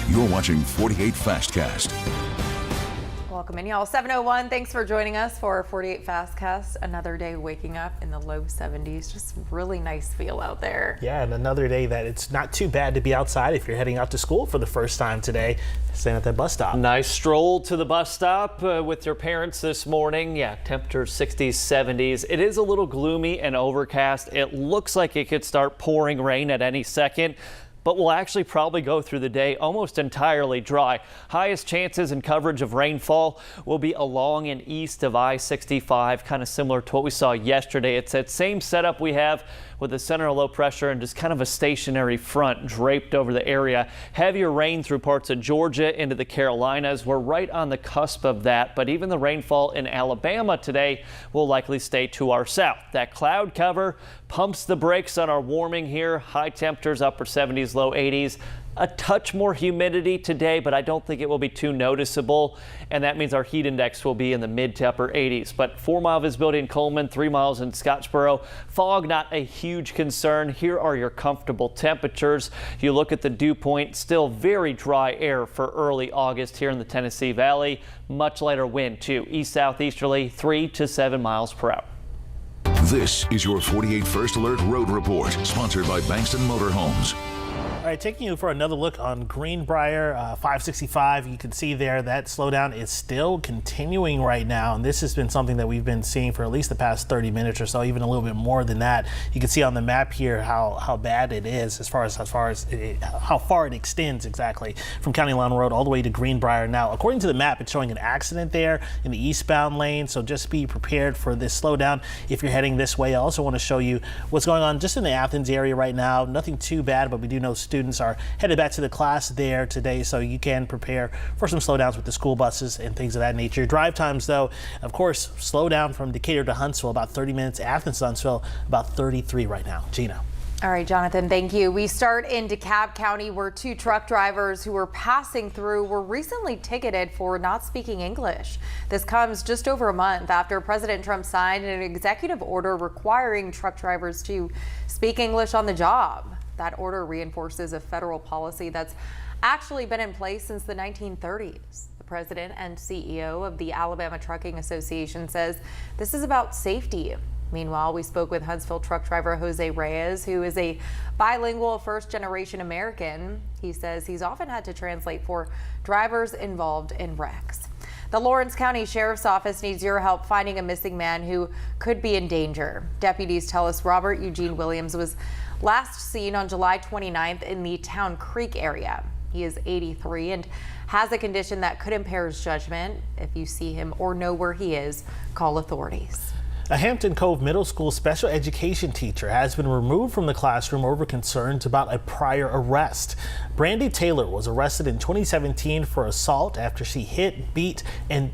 You're watching 48 Fastcast. Welcome in, y'all. 7:01. Thanks for joining us for 48 Fastcast. Another day waking up in the low 70s. Just really nice feel out there. Yeah, and another day that it's not too bad to be outside if you're heading out to school for the first time today, staying at that bus stop. Nice stroll to the bus stop with your parents this morning. Yeah, temperature 60s, 70s. It is a little gloomy and overcast. It looks like it could start pouring rain at any second, but we'll actually probably go through the day almost entirely dry. Highest chances and coverage of rainfall will be along and east of I-65, kind of similar to what we saw yesterday. It's that same setup we have with the center of low pressure and just kind of a stationary front draped over the area. Heavier rain through parts of Georgia into the Carolinas. We're right on the cusp of that, but even the rainfall in Alabama today will likely stay to our south. That cloud cover pumps the brakes on our warming here. High temperatures, upper 70s, low 80s. A touch more humidity today, but I don't think it will be too noticeable, and that means our heat index will be in the mid to upper 80s. But 4-mile visibility in Coleman, 3 miles in Scottsboro. Fog not a huge concern. Here are your comfortable temperatures. You look at the dew point, still very dry air for early August here in the Tennessee Valley. Much lighter wind too, east southeasterly 3 to 7 miles per hour. This is your 48 First Alert Road Report, sponsored by Bankston Motorhomes. All right, taking you for another look on Greenbrier 565. You can see there that slowdown is still continuing right now, and this has been something that we've been seeing for at least the past 30 minutes or so, even a little bit more than that. You can see on the map here how bad it is as far as how far it extends exactly from County Line Road all the way to Greenbrier. Now, according to the map, it's showing an accident there in the eastbound lane, so just be prepared for this slowdown if you're heading this way. I also want to show you what's going on just in the Athens area right now. Nothing too bad, but we do know students are headed back to the class there today, so you can prepare for some slowdowns with the school buses and things of that nature. Drive times, though, of course, slow down from Decatur to Huntsville, about 30 minutes. Athens to Huntsville, about 33 right now. Gina. All right, Jonathan, thank you. We start in DeKalb County, where 2 truck drivers who were passing through were recently ticketed for not speaking English. This comes just over a month after President Trump signed an executive order requiring truck drivers to speak English on the job. That order reinforces a federal policy that's actually been in place since the 1930s. The president and CEO of the Alabama Trucking Association says this is about safety. Meanwhile, we spoke with Huntsville truck driver Jose Reyes, who is a bilingual first-generation American. He says he's often had to translate for drivers involved in wrecks. The Lawrence County Sheriff's Office needs your help finding a missing man who could be in danger. Deputies tell us Robert Eugene Williams was last seen on July 29th in the Town Creek area. He is 83 and has a condition that could impair his judgment. If you see him or know where he is, call authorities. A Hampton Cove middle school special education teacher has been removed from the classroom over concerns about a prior arrest. Brandy Taylor was arrested in 2017 for assault after she hit, beat, and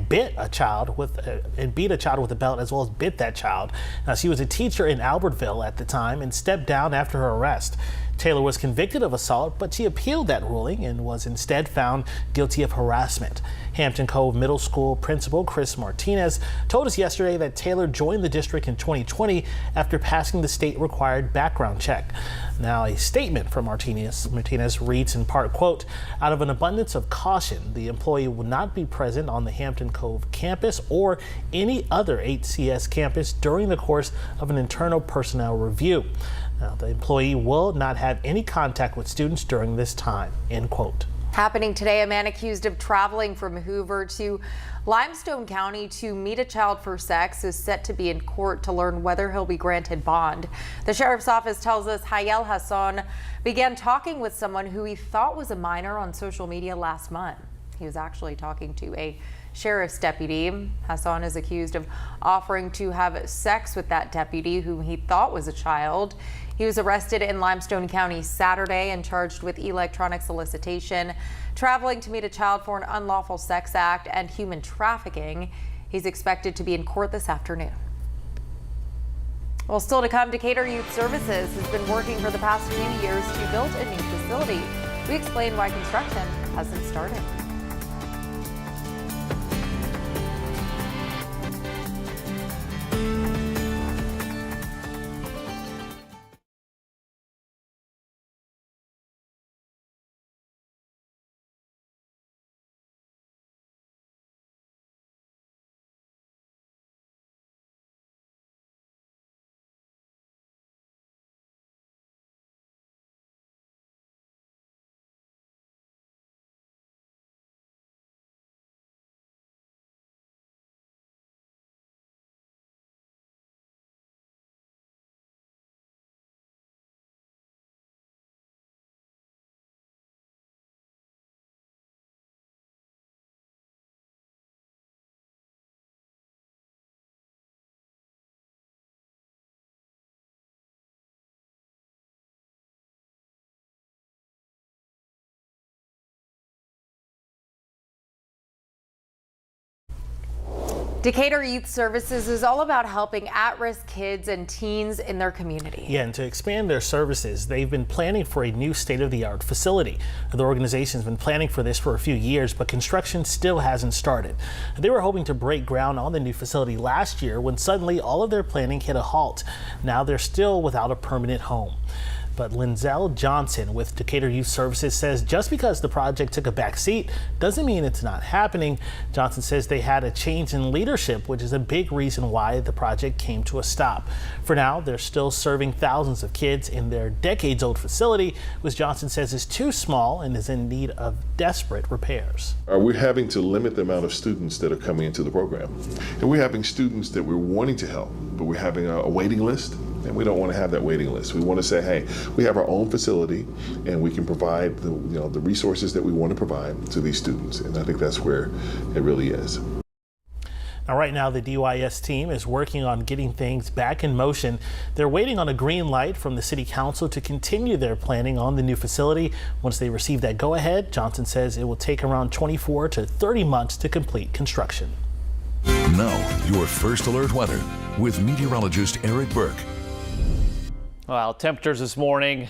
beat a child with a belt, as well as bit that child. Now, she was a teacher in Albertville at the time and stepped down after her arrest. Taylor was convicted of assault, but she appealed that ruling and was instead found guilty of harassment. Hampton Cove Middle School Principal Chris Martinez told us yesterday that Taylor joined the district in 2020 after passing the state-required background check. Now, a statement from Martinez reads in part, quote, "Out of an abundance of caution, the employee will not be present on the Hampton Cove campus or any other HCS campus during the course of an internal personnel review. Now, the employee will not have any contact with students during this time," end quote. Happening today, a man accused of traveling from Hoover to Limestone County to meet a child for sex is set to be in court to learn whether he'll be granted bond. The sheriff's office tells us Hayel Hassan began talking with someone who he thought was a minor on social media last month. He was actually talking to a sheriff's deputy. Hassan is accused of offering to have sex with that deputy, whom he thought was a child. He was arrested in Limestone County Saturday and charged with electronic solicitation, traveling to meet a child for an unlawful sex act, and human trafficking. He's expected to be in court this afternoon. Well, still to come, Decatur Youth Services has been working for the past few years to build a new facility. We explain why construction hasn't started. Decatur Youth Services is all about helping at-risk kids and teens in their community. Yeah, and to expand their services, they've been planning for a new state-of-the-art facility. The organization's been planning for this for a few years, but construction still hasn't started. They were hoping to break ground on the new facility last year when suddenly all of their planning hit a halt. Now they're still without a permanent home. But Linzel Johnson with Decatur Youth Services says just because the project took a back seat doesn't mean it's not happening. Johnson says they had a change in leadership, which is a big reason why the project came to a stop. For now, they're still serving thousands of kids in their decades-old facility, which Johnson says is too small and is in need of desperate repairs. We're having to limit the amount of students that are coming into the program. And we're having students that we're wanting to help, but we're having a waiting list, and we don't want to have that waiting list. We want to say, hey, we have our own facility and we can provide the resources that we want to provide to these students. And I think that's where it really is. Now, right now, the DYS team is working on getting things back in motion. They're waiting on a green light from the City Council to continue their planning on the new facility. Once they receive that go-ahead, Johnson says it will take around 24 to 30 months to complete construction. Now, your first alert weather with meteorologist Eric Burke. Well, temperatures this morning,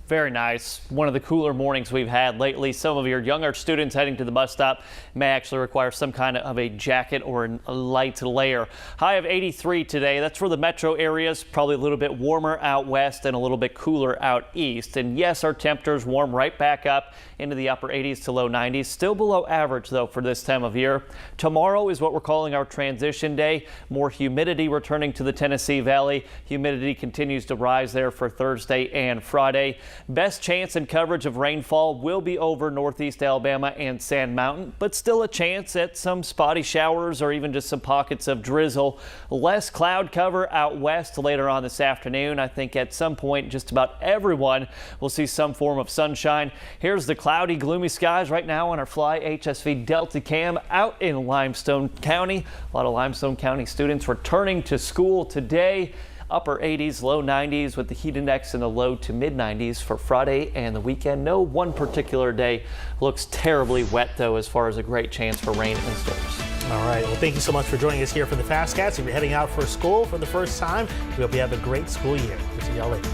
very nice. One of the cooler mornings we've had lately. Some of your younger students heading to the bus stop may actually require some kind of a jacket or a light layer. High of 83 today. That's for the metro areas. Probably a little bit warmer out west and a little bit cooler out east. And yes, our temperatures warm right back up into the upper 80s to low 90s. Still below average, though, for this time of year. Tomorrow is what we're calling our transition day. More humidity returning to the Tennessee Valley. Humidity continues to rise there for Thursday and Friday. Best chance and coverage of rainfall will be over northeast Alabama and Sand Mountain, but still a chance at some spotty showers or even just some pockets of drizzle. Less cloud cover out west later on this afternoon. I think at some point just about everyone will see some form of sunshine. Here's the cloudy, gloomy skies right now on our Fly HSV Delta Cam out in Limestone County. A lot of Limestone County students returning to school today. Upper 80s, low 90s with the heat index in the low to mid 90s for Friday and the weekend. No one particular day looks terribly wet, though, as far as a great chance for rain and storms. All right. Well, thank you so much for joining us here for the Fast Cats. If you're heading out for school for the first time, we hope you have a great school year. We'll see y'all later.